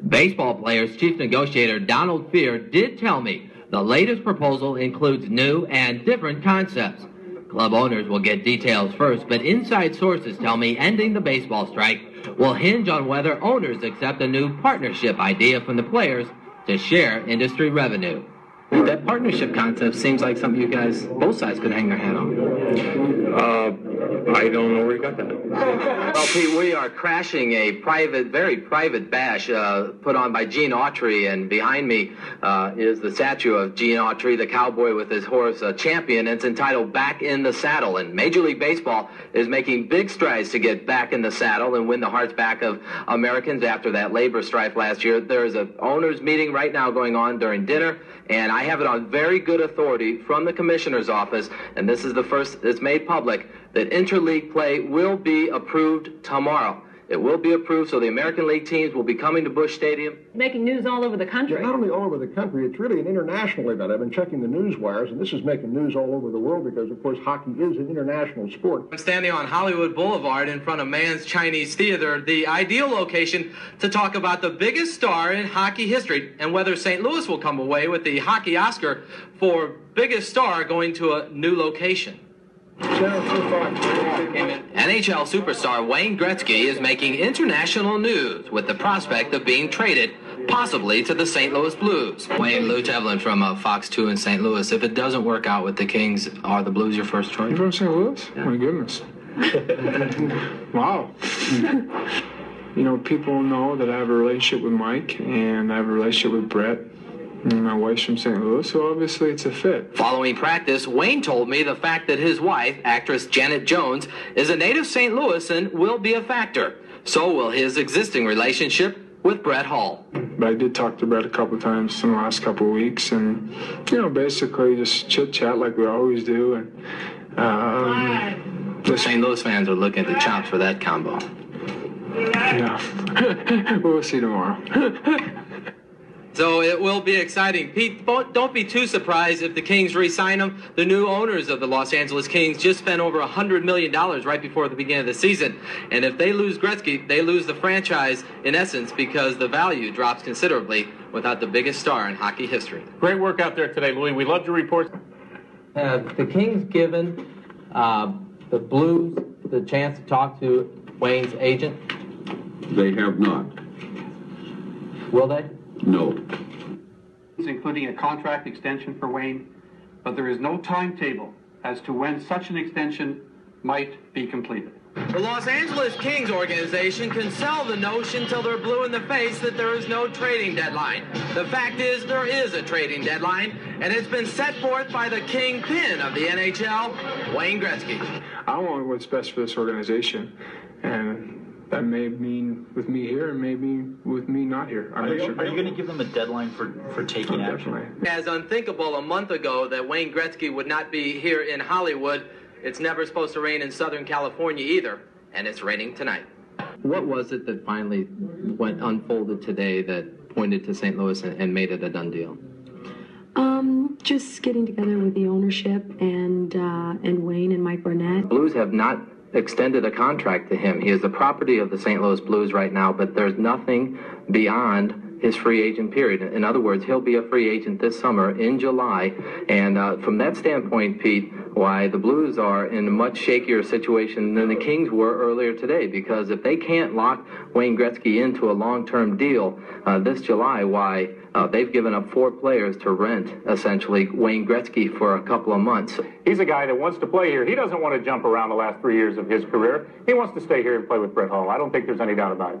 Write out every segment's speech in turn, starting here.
Baseball Players Chief Negotiator Donald Fear did tell me the latest proposal includes new and different concepts. Club owners will get details first, but inside sources tell me ending the baseball strike will hinge on whether owners accept a new partnership idea from the players to share industry revenue. That partnership concept seems like something you guys, both sides, could hang their hat on. I don't know where you got that. Well, Pete, we are crashing a very private bash put on by Gene Autry, and behind me is the statue of Gene Autry, the cowboy with his horse Champion. It's entitled Back in the Saddle, and Major League Baseball is making big strides to get back in the saddle and win the hearts back of Americans after that labor strife last year. There's an owners meeting right now going on during dinner, and I have it on very good authority from the commissioner's office, and this is the first that's made public, that interleague play will be approved tomorrow. It will be approved, so the American League teams will be coming to Busch Stadium. Making news all over the country. Yeah, not only all over the country, it's really an international event. I've been checking the news wires, and this is making news all over the world because, of course, hockey is an international sport. I'm standing on Hollywood Boulevard in front of Mann's Chinese Theater, the ideal location to talk about the biggest star in hockey history and whether St. Louis will come away with the hockey Oscar for biggest star going to a new location. NHL superstar Wayne Gretzky is making international news with the prospect of being traded, possibly to the St. Louis Blues. Wayne, Lou Tevlin from Fox 2 in St. Louis. If it doesn't work out with the Kings, are the Blues your first choice? You're from St. Louis? Yeah. My goodness. Wow. You know, people know that I have a relationship with Mike, and I have a relationship with Brett. And my wife's from St. Louis, so obviously it's a fit. Following practice, Wayne told me the fact that his wife, actress Janet Jones, is a native St. Louisan will be a factor. So will his existing relationship with Brett Hull. But I did talk to Brett a couple of times in the last couple of weeks, and, you know, basically just chit-chat like we always do. And the St. Louis fans are looking at the chops for that combo. Yeah. We'll see tomorrow. So it will be exciting. Pete, don't be too surprised if the Kings re-sign him. The new owners of the Los Angeles Kings just spent over $100 million right before the beginning of the season. And if they lose Gretzky, they lose the franchise in essence because the value drops considerably without the biggest star in hockey history. Great work out there today, Louis. We loved your report. Have the Kings given the Blues the chance to talk to Wayne's agent? They have not. Will they? No. Including a contract extension for Wayne, but there is no timetable as to when such an extension might be completed. The Los Angeles Kings organization can sell the notion till they're blue in the face that there is no trading deadline. The fact is there is a trading deadline, and it's been set forth by the kingpin of the NHL, Wayne Gretzky. I want what's best for this organization, and that may mean with me here and maybe with me not here. Are you going to give them a deadline for taking action? Definitely. As unthinkable a month ago that Wayne Gretzky would not be here in Hollywood, it's never supposed to rain in Southern California either, and it's raining tonight. What was it that finally unfolded today that pointed to St. Louis and made it a done deal? Just getting together with the ownership and Wayne and Mike Burnett. Blues have not extended a contract to him. He is the property of the St. Louis Blues right now, but there's nothing beyond his free agent period. In other words, he'll be a free agent this summer in July. And from that standpoint, Pete, why the Blues are in a much shakier situation than the Kings were earlier today, because if they can't lock Wayne Gretzky into a long-term deal this July, why they've given up 4 players to rent, essentially, Wayne Gretzky for a couple of months. He's a guy that wants to play here. He doesn't want to jump around the last 3 years of his career. He wants to stay here and play with Brett Hull. I don't think there's any doubt about it.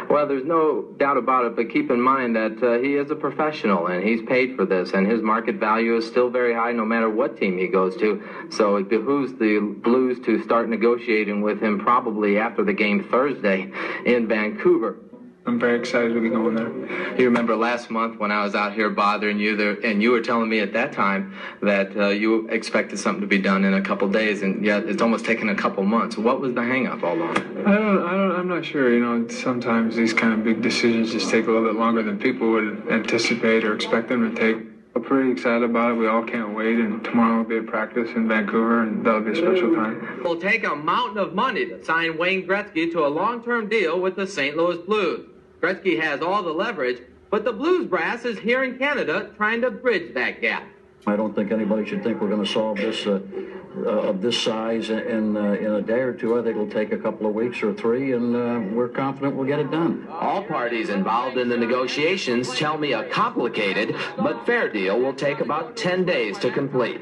Well, there's no doubt about it, but keep in mind that he is a professional, and he's paid for this, and his market value is still very high no matter what team he goes to. So it behooves the Blues to start negotiating with him probably after the game Thursday in Vancouver. I'm very excited to be going there. You remember last month when I was out here bothering you there, and you were telling me at that time that you expected something to be done in a couple days, and yet it's almost taken a couple months. What was the hang-up all along? I'm not sure. You know, sometimes these kind of big decisions just take a little bit longer than people would anticipate or expect them to take. I'm pretty excited about it. We all can't wait, and tomorrow will be a practice in Vancouver, and that'll be a special time. It will take a mountain of money to sign Wayne Gretzky to a long-term deal with the St. Louis Blues. Gretzky has all the leverage, but the Blues brass is here in Canada trying to bridge that gap. I don't think anybody should think we're going to solve this of this size in a day or two. I think it'll take a couple of weeks or 3, and we're confident we'll get it done. All parties involved in the negotiations tell me a complicated but fair deal will take about 10 days to complete.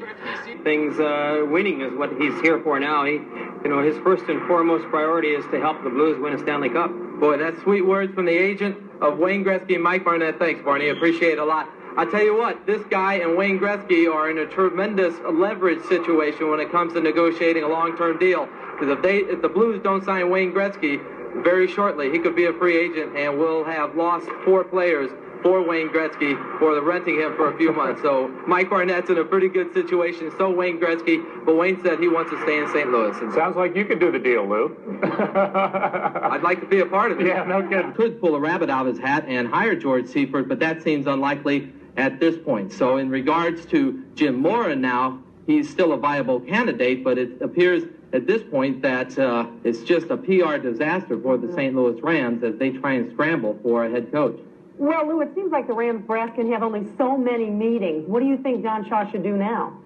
Winning is what he's here for now. His first and foremost priority is to help the Blues win a Stanley Cup. Boy, that's sweet words from the agent of Wayne Gretzky and Mike Barnett. Thanks, Barney. Appreciate it a lot. I tell you what, this guy and Wayne Gretzky are in a tremendous leverage situation when it comes to negotiating a long-term deal. Because if the Blues don't sign Wayne Gretzky very shortly, he could be a free agent, and we'll have lost 4 players for Wayne Gretzky for renting him for a few months. So Mike Barnett's in a pretty good situation. So Wayne Gretzky, but Wayne said he wants to stay in St. Louis. And sounds like you could do the deal, Lou. I'd like to be a part of it. Yeah, no kidding. Could pull a rabbit out of his hat and hire George Seifert, but that seems unlikely at this point. So in regards to Jim Mora now, he's still a viable candidate, but it appears at this point that it's just a PR disaster for the St. Louis Rams as they try and scramble for a head coach. Well, Lou, it seems like the Rams brass can have only so many meetings. What do you think John Shaw should do now?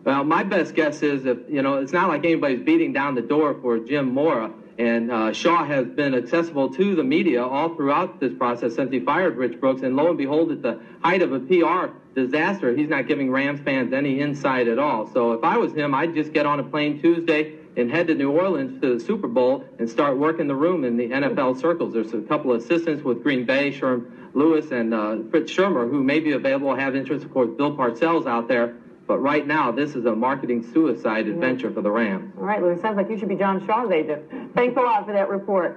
Well, my best guess is it's not like anybody's beating down the door for Jim Mora. And Shaw has been accessible to the media all throughout this process since he fired Rich Brooks. And lo and behold, at the height of a PR disaster, he's not giving Rams fans any insight at all. So if I was him, I'd just get on a plane Tuesday and head to New Orleans to the Super Bowl and start working the room in the NFL circles. There's a couple of assistants with Green Bay, Sherm Lewis and Fritz Shermer, who may be available, have interest. Of course, Bill Parcells out there. But right now, this is a marketing suicide adventure for the Rams. All right, Lou, it sounds like you should be John Shaw's agent. Thanks a lot for that report.